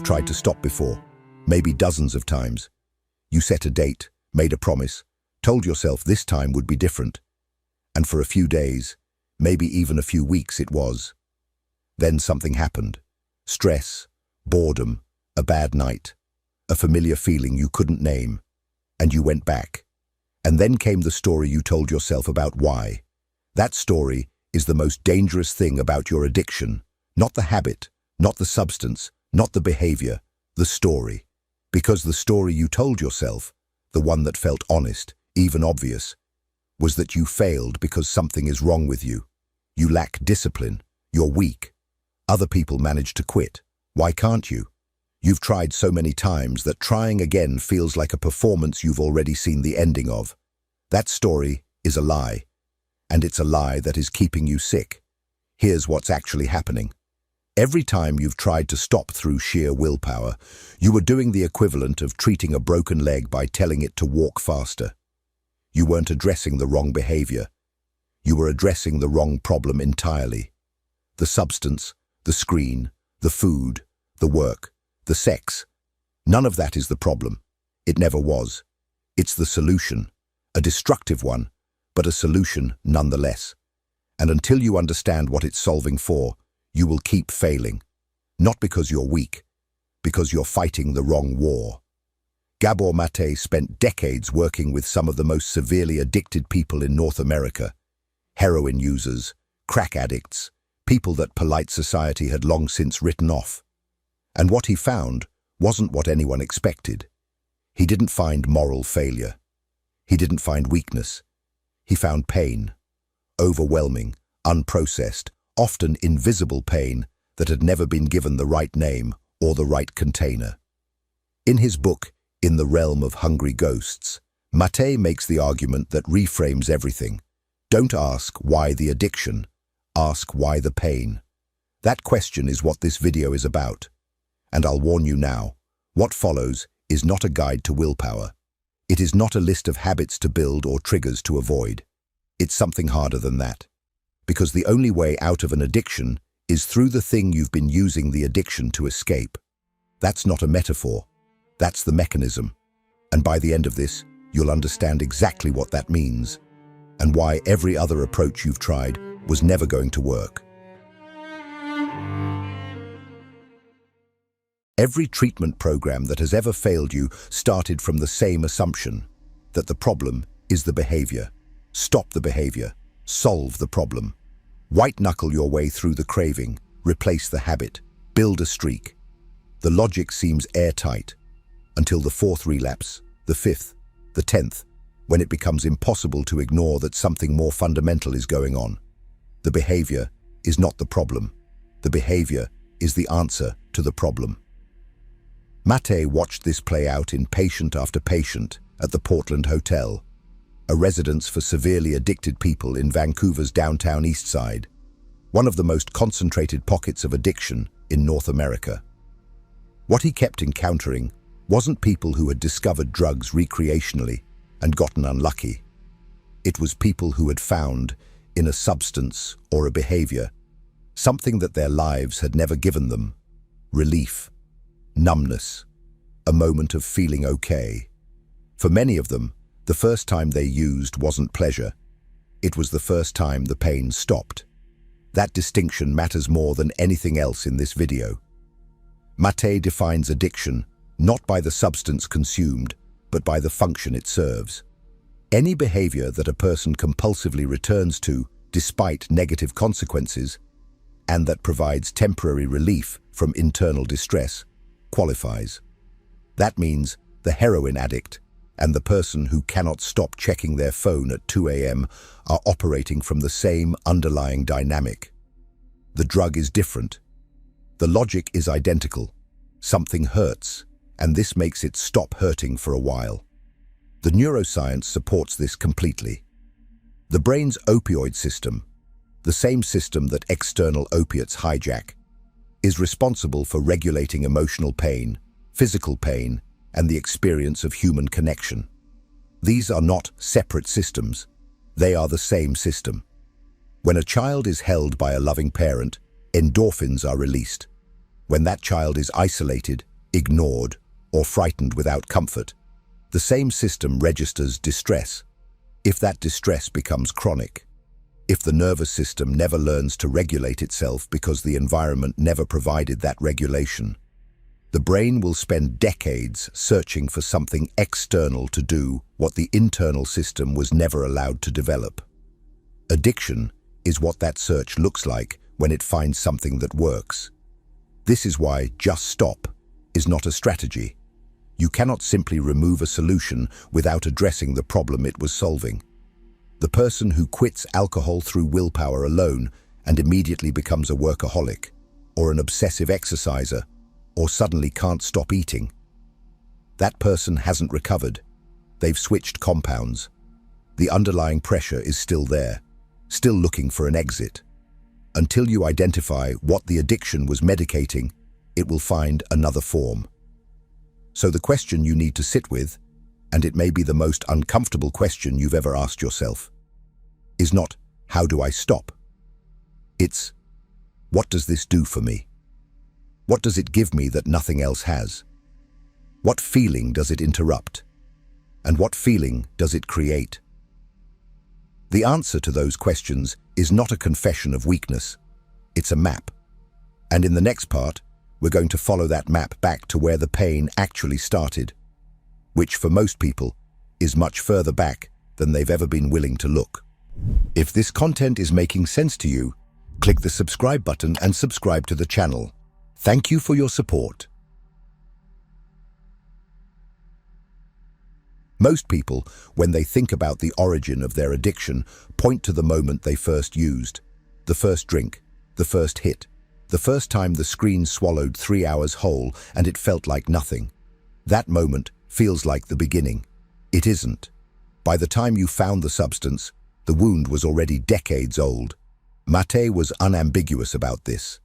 tried to stop before, maybe dozens of times. You set a date, made a promise, told yourself this time would be different. And for a few days, maybe even a few weeks it was. Then something happened. Stress, boredom, a bad night, a familiar feeling you couldn't name, and you went back. And then came the story you told yourself about why. That story is the most dangerous thing about your addiction, not the habit, not the substance, not the behavior, the story. Because the story you told yourself, the one that felt honest, even obvious, was that you failed because something is wrong with you. You lack discipline. You're weak. Other people manage to quit. Why can't you? You've tried so many times that trying again feels like a performance you've already seen the ending of. That story is a lie, and it's a lie that is keeping you sick. Here's what's actually happening. Every time you've tried to stop through sheer willpower, you were doing the equivalent of treating a broken leg by telling it to walk faster. You weren't addressing the wrong behavior. You were addressing the wrong problem entirely. The substance, the screen, the food, the work, the sex. None of that is the problem. It never was. It's the solution, a destructive one, but a solution nonetheless. And until you understand what it's solving for, you will keep failing. Not because you're weak, because you're fighting the wrong war. Gabor Maté spent decades working with some of the most severely addicted people in North America. Heroin users, crack addicts, people that polite society had long since written off. And what he found wasn't what anyone expected. He didn't find moral failure. He didn't find weakness. He found pain. Overwhelming, unprocessed, often invisible pain that had never been given the right name or the right container. In his book, In the Realm of Hungry Ghosts, Maté makes the argument that reframes everything. Don't ask why the addiction, ask why the pain. That question is what this video is about. And I'll warn you now, what follows is not a guide to willpower. It is not a list of habits to build or triggers to avoid. It's something harder than that. Because the only way out of an addiction is through the thing you've been using the addiction to escape. That's not a metaphor. That's the mechanism. And by the end of this, you'll understand exactly what that means and why every other approach you've tried was never going to work. Every treatment program that has ever failed you started from the same assumption, that the problem is the behavior. Stop the behavior. Solve the problem. White-knuckle your way through the craving. Replace the habit. Build a streak. The logic seems airtight until the fourth relapse, the fifth, the 10th, when it becomes impossible to ignore that something more fundamental is going on. The behavior is not the problem. The behavior is the answer to the problem. Maté watched this play out in patient after patient at the Portland Hotel, a residence for severely addicted people in Vancouver's downtown East Side, one of the most concentrated pockets of addiction in North America. What he kept encountering wasn't people who had discovered drugs recreationally and gotten unlucky. It was people who had found, in a substance or a behavior, something that their lives had never given them: relief, numbness, a moment of feeling okay. For many of them, the first time they used wasn't pleasure. It was the first time the pain stopped. That distinction matters more than anything else in this video. Maté defines addiction not by the substance consumed, but by the function it serves. Any behavior that a person compulsively returns to despite negative consequences, and that provides temporary relief from internal distress, qualifies. That means the heroin addict and the person who cannot stop checking their phone at 2 a.m. are operating from the same underlying dynamic. The drug is different. The logic is identical. Something hurts, and this makes it stop hurting for a while. The neuroscience supports this completely. The brain's opioid system, the same system that external opiates hijack, is responsible for regulating emotional pain, physical pain, and the experience of human connection. These are not separate systems. They are the same system. When a child is held by a loving parent, endorphins are released. When that child is isolated, ignored, or frightened without comfort. The same system registers distress. If that distress becomes chronic, if the nervous system never learns to regulate itself because the environment never provided that regulation, the brain will spend decades searching for something external to do what the internal system was never allowed to develop. Addiction is what that search looks like when it finds something that works. This is why just stop is not a strategy. You cannot simply remove a solution without addressing the problem it was solving. The person who quits alcohol through willpower alone and immediately becomes a workaholic, or an obsessive exerciser, or suddenly can't stop eating, that person hasn't recovered. They've switched compounds. The underlying pressure is still there, still looking for an exit. Until you identify what the addiction was medicating, it will find another form. So the question you need to sit with, and it may be the most uncomfortable question you've ever asked yourself, is not, how do I stop? It's, what does this do for me? What does it give me that nothing else has? What feeling does it interrupt? And what feeling does it create? The answer to those questions is not a confession of weakness. It's a map. And in the next part, we're going to follow that map back to where the pain actually started, which for most people is much further back than they've ever been willing to look. If this content is making sense to you, click the subscribe button and subscribe to the channel. Thank you for your support. Most people, when they think about the origin of their addiction, point to the moment they first used, the first drink, the first hit, the first time the screen swallowed 3 hours whole and it felt like nothing. That moment feels like the beginning. It isn't. By the time you found the substance, the wound was already decades old. Maté was unambiguous about this.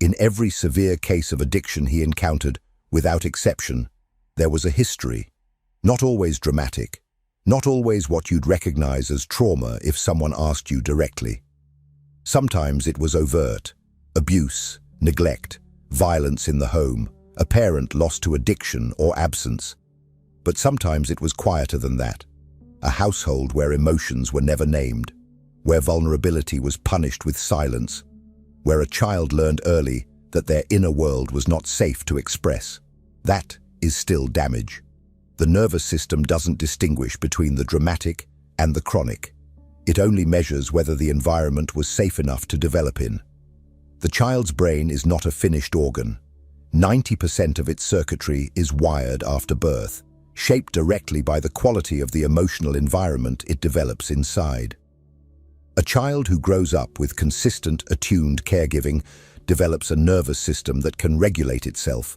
In every severe case of addiction he encountered, without exception, there was a history. Not always dramatic, not always what you'd recognize as trauma if someone asked you directly. Sometimes it was overt: abuse, neglect, violence in the home, a parent lost to addiction or absence. But sometimes it was quieter than that. A household where emotions were never named, where vulnerability was punished with silence, where a child learned early that their inner world was not safe to express. That is still damage. The nervous system doesn't distinguish between the dramatic and the chronic. It only measures whether the environment was safe enough to develop in. The child's brain is not a finished organ. 90% of its circuitry is wired after birth, shaped directly by the quality of the emotional environment it develops inside. A child who grows up with consistent, attuned caregiving develops a nervous system that can regulate itself,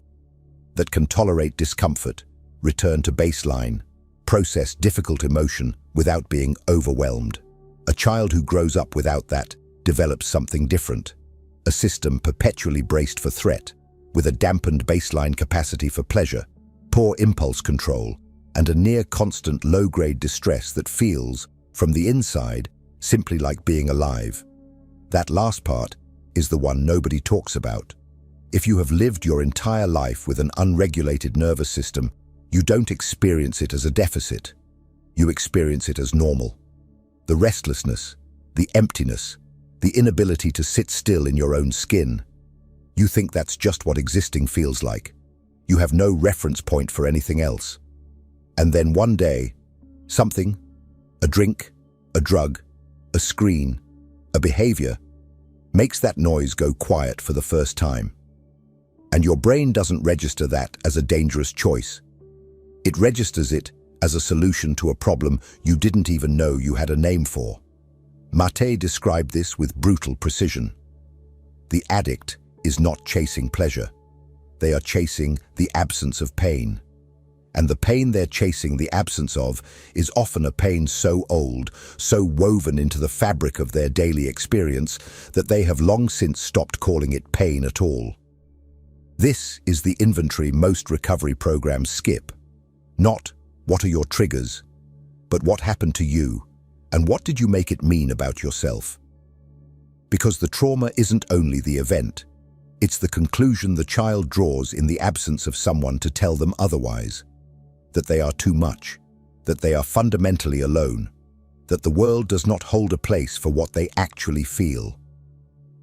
that can tolerate discomfort, return to baseline, process difficult emotion without being overwhelmed. A child who grows up without that develops something different, a system perpetually braced for threat, with a dampened baseline capacity for pleasure, poor impulse control, and a near-constant low-grade distress that feels, from the inside, simply like being alive. That last part is the one nobody talks about. If you have lived your entire life with an unregulated nervous system, you don't experience it as a deficit. You experience it as normal. The restlessness, the emptiness, the inability to sit still in your own skin. You think that's just what existing feels like. You have no reference point for anything else. And then one day, something, a drink, a drug, a screen, a behavior, makes that noise go quiet for the first time. And your brain doesn't register that as a dangerous choice. It registers it as a solution to a problem you didn't even know you had a name for. Maté described this with brutal precision. The addict is not chasing pleasure. They are chasing the absence of pain. And the pain they're chasing the absence of is often a pain so old, so woven into the fabric of their daily experience, that they have long since stopped calling it pain at all. This is the inventory most recovery programs skip. Not, what are your triggers, but what happened to you, and what did you make it mean about yourself? Because the trauma isn't only the event, It's the conclusion the child draws in the absence of someone to tell them otherwise, that they are too much, that they are fundamentally alone, that the world does not hold a place for what they actually feel.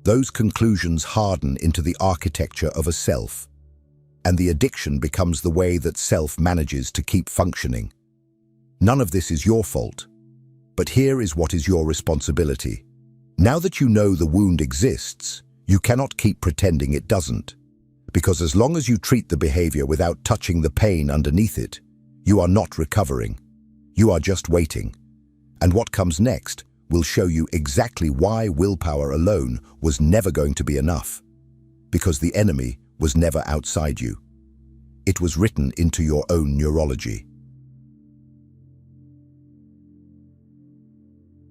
Those conclusions harden into the architecture of a self, and the addiction becomes the way that self manages to keep functioning. None of this is your fault, but here is what is your responsibility. Now that you know the wound exists, you cannot keep pretending it doesn't, because as long as you treat the behavior without touching the pain underneath it, you are not recovering. You are just waiting. And what comes next will show you exactly why willpower alone was never going to be enough. Because the enemy was never outside you. It was written into your own neurology.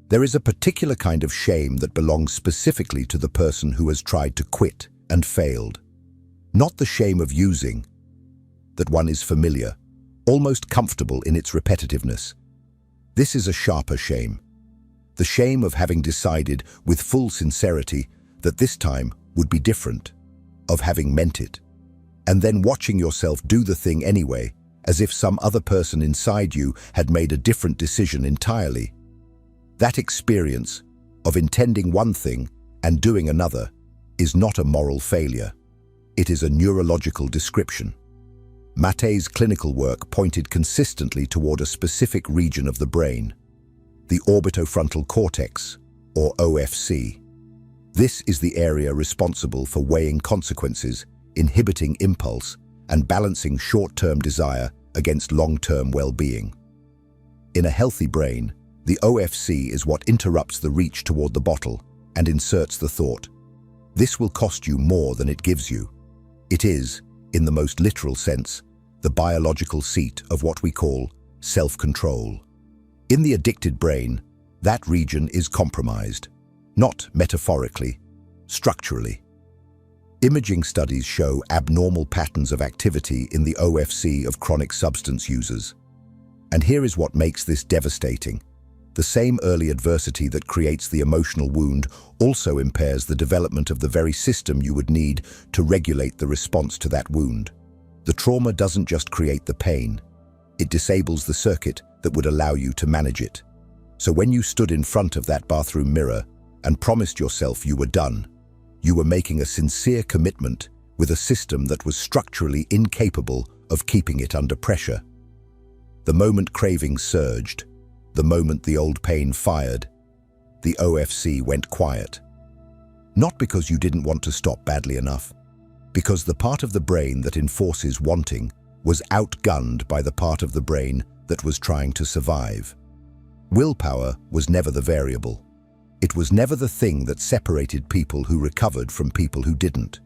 There is a particular kind of shame that belongs specifically to the person who has tried to quit and failed. Not the shame of using, that one is familiar, almost comfortable in its repetitiveness. This is a sharper shame. The shame of having decided with full sincerity that this time would be different, of having meant it, and then watching yourself do the thing anyway, as if some other person inside you had made a different decision entirely. That experience of intending one thing and doing another is not a moral failure. It is a neurological description. Maté's clinical work pointed consistently toward a specific region of the brain, the orbitofrontal cortex, or OFC. This is the area responsible for weighing consequences, inhibiting impulse, and balancing short-term desire against long-term well-being. In a healthy brain, the OFC is what interrupts the reach toward the bottle and inserts the thought, "This will cost you more than it gives you." It is, in the most literal sense, the biological seat of what we call self-control. In the addicted brain, that region is compromised, not metaphorically, structurally. Imaging studies show abnormal patterns of activity in the OFC of chronic substance users. And here is what makes this devastating. The same early adversity that creates the emotional wound also impairs the development of the very system you would need to regulate the response to that wound. The trauma doesn't just create the pain, it disables the circuit that would allow you to manage it. So when you stood in front of that bathroom mirror and promised yourself you were done, you were making a sincere commitment with a system that was structurally incapable of keeping it under pressure. The moment cravings surged, the moment the old pain fired, the OFC went quiet. Not because you didn't want to stop badly enough, because the part of the brain that enforces wanting was outgunned by the part of the brain that was trying to survive. Willpower was never the variable. It was never the thing that separated people who recovered from people who didn't.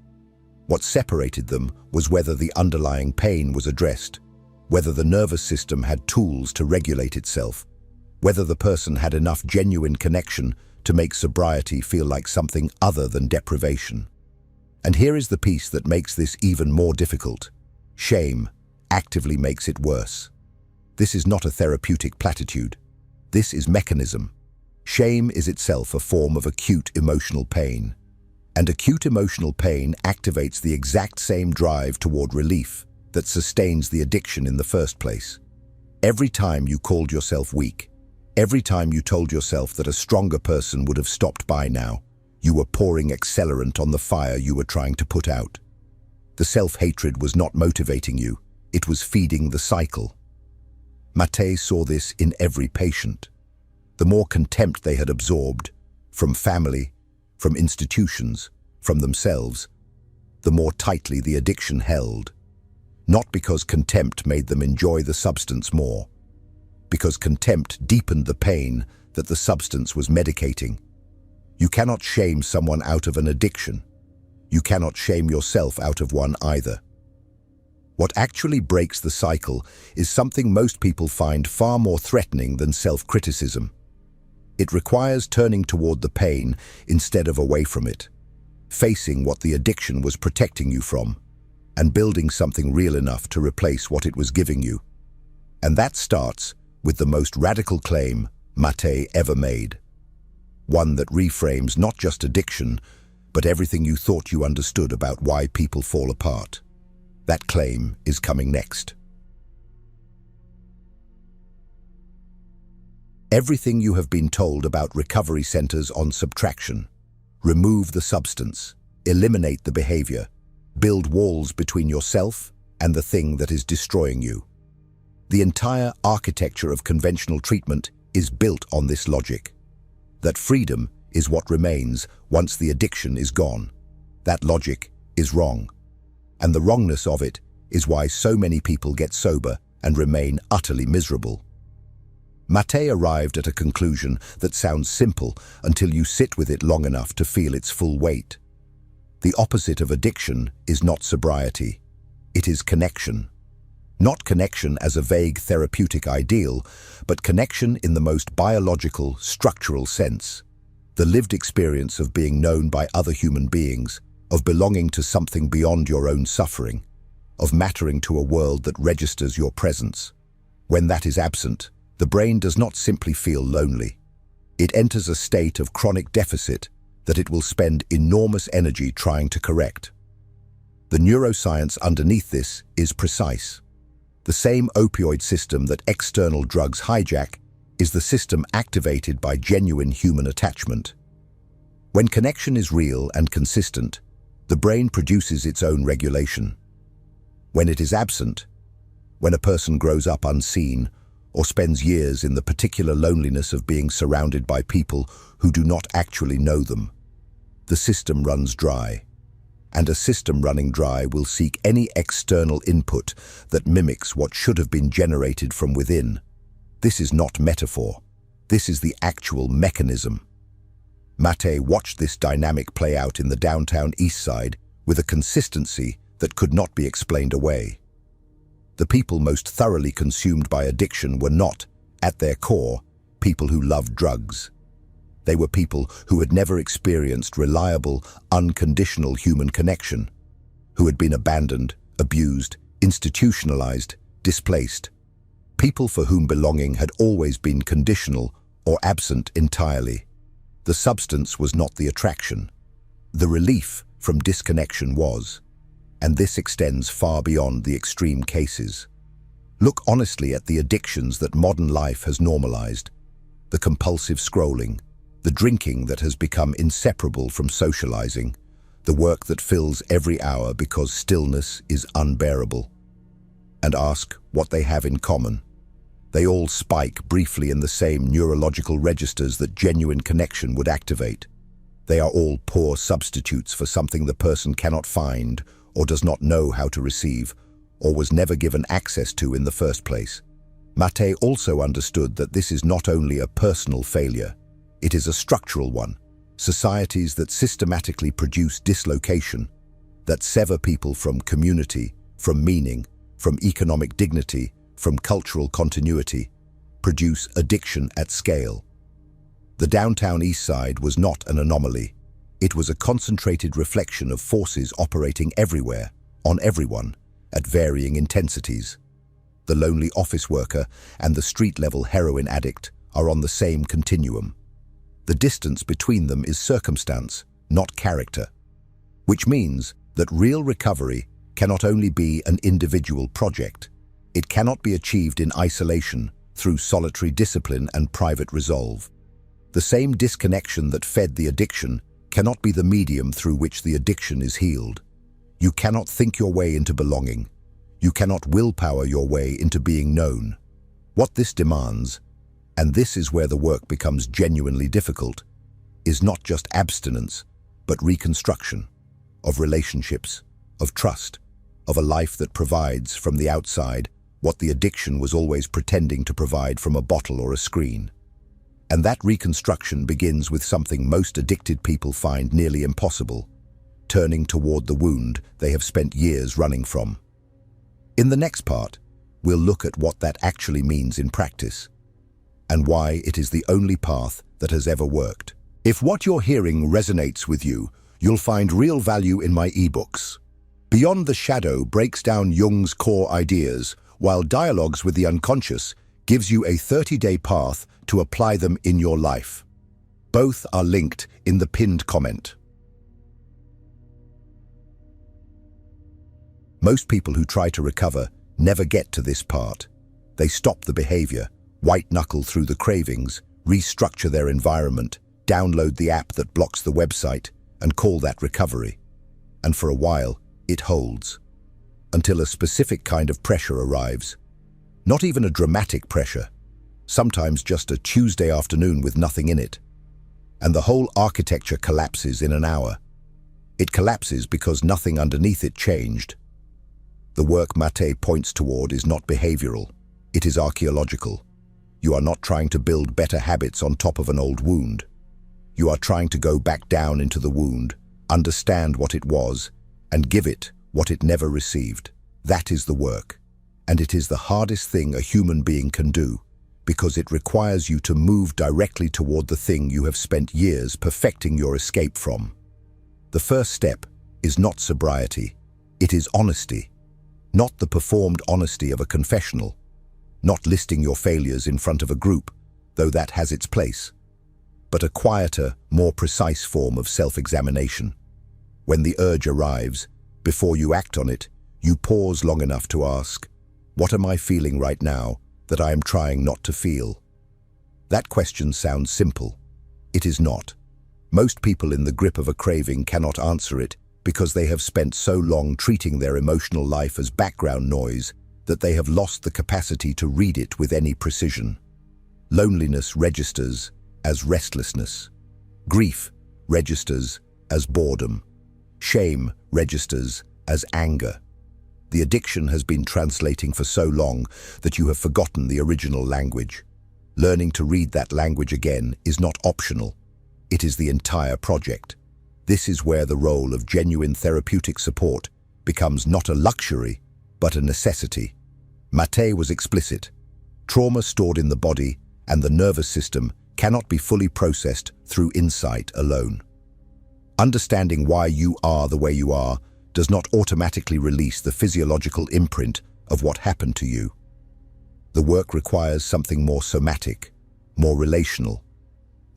What separated them was whether the underlying pain was addressed, whether the nervous system had tools to regulate itself, whether the person had enough genuine connection to make sobriety feel like something other than deprivation. And here is the piece that makes this even more difficult. Shame actively makes it worse. This is not a therapeutic platitude. This is mechanism. Shame is itself a form of acute emotional pain. And acute emotional pain activates the exact same drive toward relief that sustains the addiction in the first place. Every time you called yourself weak, every time you told yourself that a stronger person would have stopped by now, you were pouring accelerant on the fire you were trying to put out. The self-hatred was not motivating you, it was feeding the cycle. Maté saw this in every patient. The more contempt they had absorbed, from family, from institutions, from themselves, the more tightly the addiction held. Not because contempt made them enjoy the substance more, because contempt deepened the pain that the substance was medicating. You cannot shame someone out of an addiction. You cannot shame yourself out of one either. What actually breaks the cycle is something most people find far more threatening than self-criticism. It requires turning toward the pain instead of away from it, facing what the addiction was protecting you from, and building something real enough to replace what it was giving you. And that starts with the most radical claim Maté ever made. One that reframes not just addiction, but everything you thought you understood about why people fall apart. That claim is coming next. Everything you have been told about recovery centers on subtraction. Remove the substance, eliminate the behavior, build walls between yourself and the thing that is destroying you. The entire architecture of conventional treatment is built on this logic, that freedom is what remains once the addiction is gone. That logic is wrong, and the wrongness of it is why so many people get sober and remain utterly miserable. Maté arrived at a conclusion that sounds simple until you sit with it long enough to feel its full weight. The opposite of addiction is not sobriety, it is connection. Not connection as a vague therapeutic ideal, but connection in the most biological, structural sense. The lived experience of being known by other human beings, of belonging to something beyond your own suffering, of mattering to a world that registers your presence. When that is absent, the brain does not simply feel lonely. It enters a state of chronic deficit that it will spend enormous energy trying to correct. The neuroscience underneath this is precise. The same opioid system that external drugs hijack is the system activated by genuine human attachment. When connection is real and consistent, the brain produces its own regulation. When it is absent, when a person grows up unseen or spends years in the particular loneliness of being surrounded by people who do not actually know them, the system runs dry. And a system running dry will seek any external input that mimics what should have been generated from within. This is not metaphor. This is the actual mechanism. Maté watched this dynamic play out in the downtown East Side with a consistency that could not be explained away. The people most thoroughly consumed by addiction were not, at their core, people who loved drugs. They were people who had never experienced reliable, unconditional human connection, who had been abandoned, abused, institutionalized, displaced. People for whom belonging had always been conditional or absent entirely. The substance was not the attraction. The relief from disconnection was, and this extends far beyond the extreme cases. Look honestly at the addictions that modern life has normalized. The compulsive scrolling, the drinking that has become inseparable from socializing, the work that fills every hour because stillness is unbearable. And ask what they have in common. They all spike briefly in the same neurological registers that genuine connection would activate. They are all poor substitutes for something the person cannot find or does not know how to receive, or was never given access to in the first place. Maté also understood that this is not only a personal failure, it is a structural one. Societies that systematically produce dislocation, that sever people from community, from meaning, from economic dignity, from cultural continuity, produce addiction at scale. The downtown East Side was not an anomaly. It was a concentrated reflection of forces operating everywhere, on everyone, at varying intensities. The lonely office worker and the street-level heroin addict are on the same continuum. The distance between them is circumstance, not character, which means that real recovery cannot only be an individual project. It cannot be achieved in isolation through solitary discipline and private resolve. The same disconnection that fed the addiction cannot be the medium through which the addiction is healed. You cannot think your way into belonging. You cannot willpower your way into being known. What this demands, and this is where the work becomes genuinely difficult, is not just abstinence, but reconstruction of relationships, of trust, of a life that provides from the outside what the addiction was always pretending to provide from a bottle or a screen. And that reconstruction begins with something most addicted people find nearly impossible: turning toward the wound they have spent years running from. In the next part, we'll look at what that actually means in practice, and why it is the only path that has ever worked. If what you're hearing resonates with you, you'll find real value in my ebooks. Beyond the Shadow breaks down Jung's core ideas, while Dialogues with the Unconscious gives you a 30-day path to apply them in your life. Both are linked in the pinned comment. Most people who try to recover never get to this part. They stop the behavior, white-knuckle through the cravings, restructure their environment, download the app that blocks the website, and call that recovery. And for a while, it holds. Until a specific kind of pressure arrives. Not even a dramatic pressure. Sometimes just a Tuesday afternoon with nothing in it. And the whole architecture collapses in an hour. It collapses because nothing underneath it changed. The work Maté points toward is not behavioral. It is archaeological. You are not trying to build better habits on top of an old wound. You are trying to go back down into the wound, understand what it was, and give it what it never received. That is the work. And it is the hardest thing a human being can do, because it requires you to move directly toward the thing you have spent years perfecting your escape from. The first step is not sobriety. It is honesty. Not the performed honesty of a confessional. Not listing your failures in front of a group, though that has its place. But a quieter, more precise form of self-examination. When the urge arrives, before you act on it, you pause long enough to ask, what am I feeling right now that I am trying not to feel? That question sounds simple. It is not. Most people in the grip of a craving cannot answer it because they have spent so long treating their emotional life as background noise that they have lost the capacity to read it with any precision. Loneliness registers as restlessness. Grief registers as boredom. Shame registers as anger. The addiction has been translating for so long that you have forgotten the original language. Learning to read that language again is not optional. It is the entire project. This is where the role of genuine therapeutic support becomes not a luxury, but a necessity. Maté was explicit. Trauma stored in the body and the nervous system cannot be fully processed through insight alone. Understanding why you are the way you are does not automatically release the physiological imprint of what happened to you. The work requires something more somatic, more relational,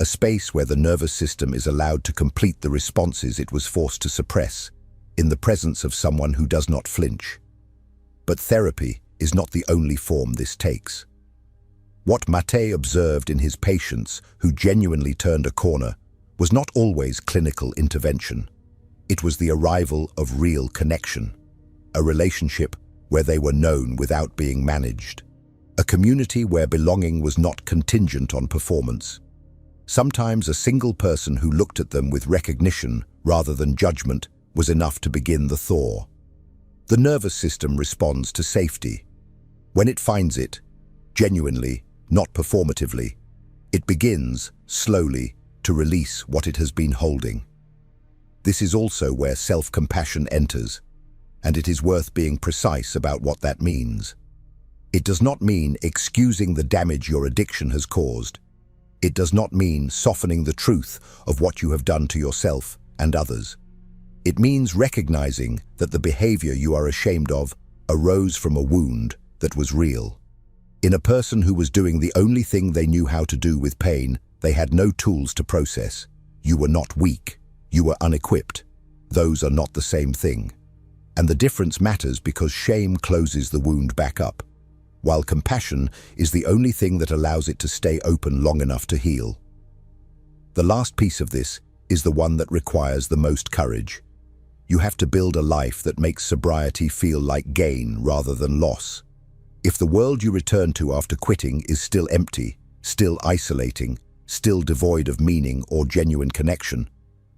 a space where the nervous system is allowed to complete the responses it was forced to suppress, in the presence of someone who does not flinch. But therapy is not the only form this takes. What Maté observed in his patients who genuinely turned a corner was not always clinical intervention. It was the arrival of real connection, a relationship where they were known without being managed, a community where belonging was not contingent on performance. Sometimes a single person who looked at them with recognition rather than judgment was enough to begin the thaw. The nervous system responds to safety. When it finds it, genuinely, not performatively, it begins, slowly, to release what it has been holding. This is also where self-compassion enters, and it is worth being precise about what that means. It does not mean excusing the damage your addiction has caused. It does not mean softening the truth of what you have done to yourself and others. It means recognizing that the behavior you are ashamed of arose from a wound that was real. In a person who was doing the only thing they knew how to do with pain, they had no tools to process. You were not weak. You were unequipped. Those are not the same thing. And the difference matters because shame closes the wound back up, while compassion is the only thing that allows it to stay open long enough to heal. The last piece of this is the one that requires the most courage. You have to build a life that makes sobriety feel like gain rather than loss. If the world you return to after quitting is still empty, still isolating, still devoid of meaning or genuine connection,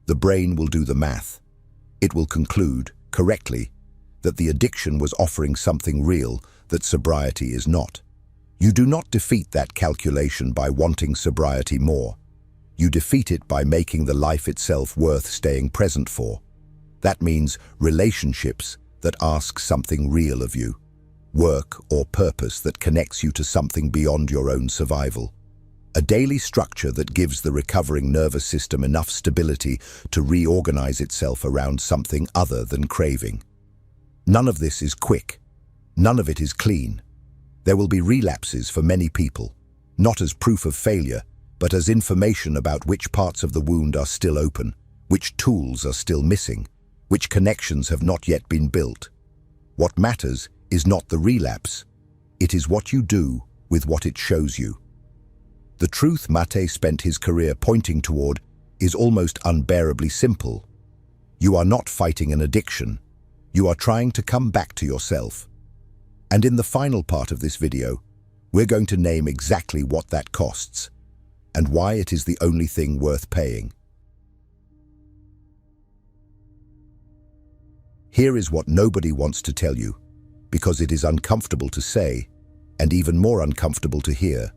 the brain will do the math. It will conclude, correctly, that the addiction was offering something real that sobriety is not. You do not defeat that calculation by wanting sobriety more. You defeat it by making the life itself worth staying present for. That means relationships that ask something real of you, work or purpose that connects you to something beyond your own survival. A daily structure that gives the recovering nervous system enough stability to reorganize itself around something other than craving. None of this is quick. None of it is clean. There will be relapses for many people, not as proof of failure, but as information about which parts of the wound are still open, which tools are still missing, which connections have not yet been built. What matters is not the relapse. It is what you do with what it shows you. The truth Maté spent his career pointing toward is almost unbearably simple. You are not fighting an addiction. You are trying to come back to yourself. And in the final part of this video, we're going to name exactly what that costs and why it is the only thing worth paying. Here is what nobody wants to tell you, because it is uncomfortable to say, and even more uncomfortable to hear.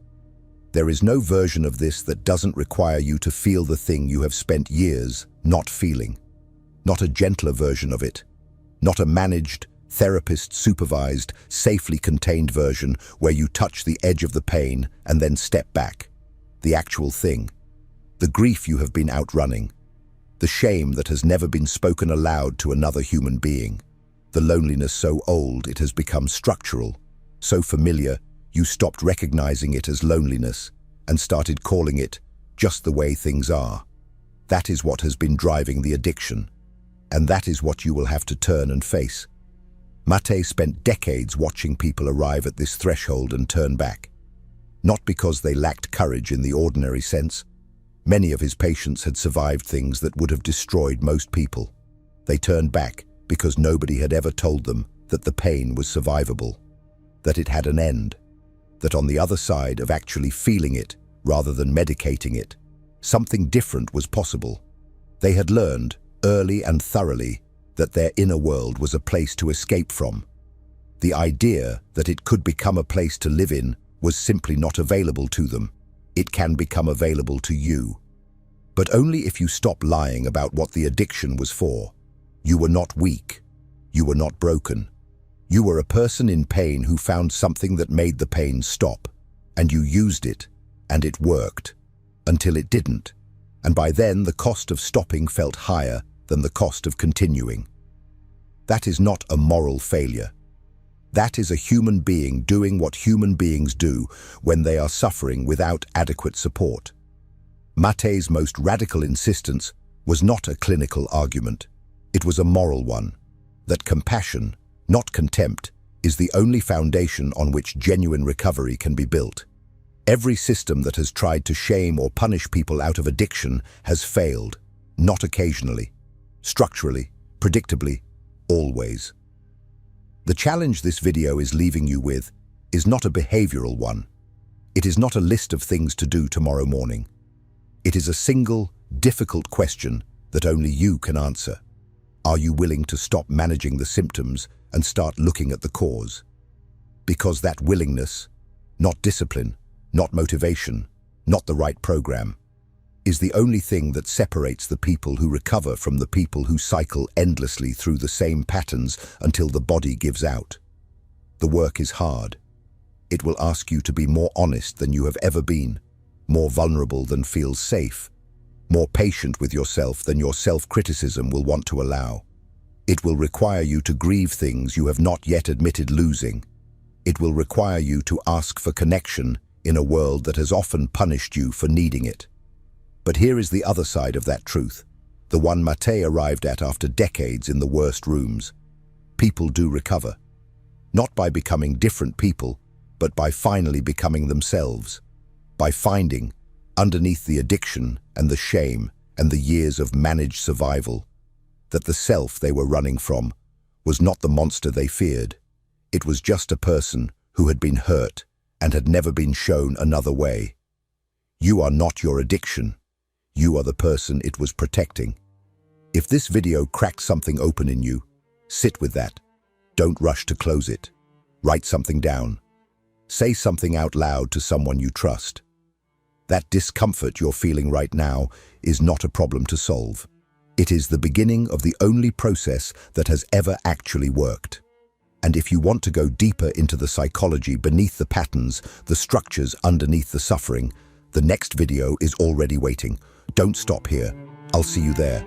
There is no version of this that doesn't require you to feel the thing you have spent years not feeling. Not a gentler version of it. Not a managed, therapist-supervised, safely contained version where you touch the edge of the pain and then step back. The actual thing. The grief you have been outrunning. The shame that has never been spoken aloud to another human being. The loneliness so old it has become structural, so familiar you stopped recognizing it as loneliness and started calling it just the way things are. That is what has been driving the addiction, and that is what you will have to turn and face. Maté spent decades watching people arrive at this threshold and turn back. Not because they lacked courage in the ordinary sense. Many of his patients had survived things that would have destroyed most people. They turned back because nobody had ever told them that the pain was survivable, that it had an end, that on the other side of actually feeling it, rather than medicating it, something different was possible. They had learned, early and thoroughly, that their inner world was a place to escape from. The idea that it could become a place to live in was simply not available to them. It can become available to you. But only if you stop lying about what the addiction was for. You were not weak. You were not broken. You were a person in pain who found something that made the pain stop, and you used it, and it worked, until it didn't. And by then the cost of stopping felt higher than the cost of continuing. That is not a moral failure. That is a human being doing what human beings do when they are suffering without adequate support. Maté's most radical insistence was not a clinical argument. It was a moral one, that compassion, not contempt, is the only foundation on which genuine recovery can be built. Every system that has tried to shame or punish people out of addiction has failed, not occasionally, structurally, predictably, always. The challenge this video is leaving you with is not a behavioral one. It is not a list of things to do tomorrow morning. It is a single, difficult question that only you can answer. Are you willing to stop managing the symptoms and start looking at the cause? Because that willingness, not discipline, not motivation, not the right program, is the only thing that separates the people who recover from the people who cycle endlessly through the same patterns until the body gives out. The work is hard. It will ask you to be more honest than you have ever been, more vulnerable than feels safe, more patient with yourself than your self-criticism will want to allow. It will require you to grieve things you have not yet admitted losing. It will require you to ask for connection in a world that has often punished you for needing it. But here is the other side of that truth, the one Maté arrived at after decades in the worst rooms. People do recover, not by becoming different people, but by finally becoming themselves, by finding, underneath the addiction and the shame and the years of managed survival, that the self they were running from was not the monster they feared. It was just a person who had been hurt and had never been shown another way. You are not your addiction. You are the person it was protecting. If this video cracked something open in you, sit with that. Don't rush to close it. Write something down. Say something out loud to someone you trust. That discomfort you're feeling right now is not a problem to solve. It is the beginning of the only process that has ever actually worked. And if you want to go deeper into the psychology beneath the patterns, the structures underneath the suffering, the next video is already waiting. Don't stop here. I'll see you there.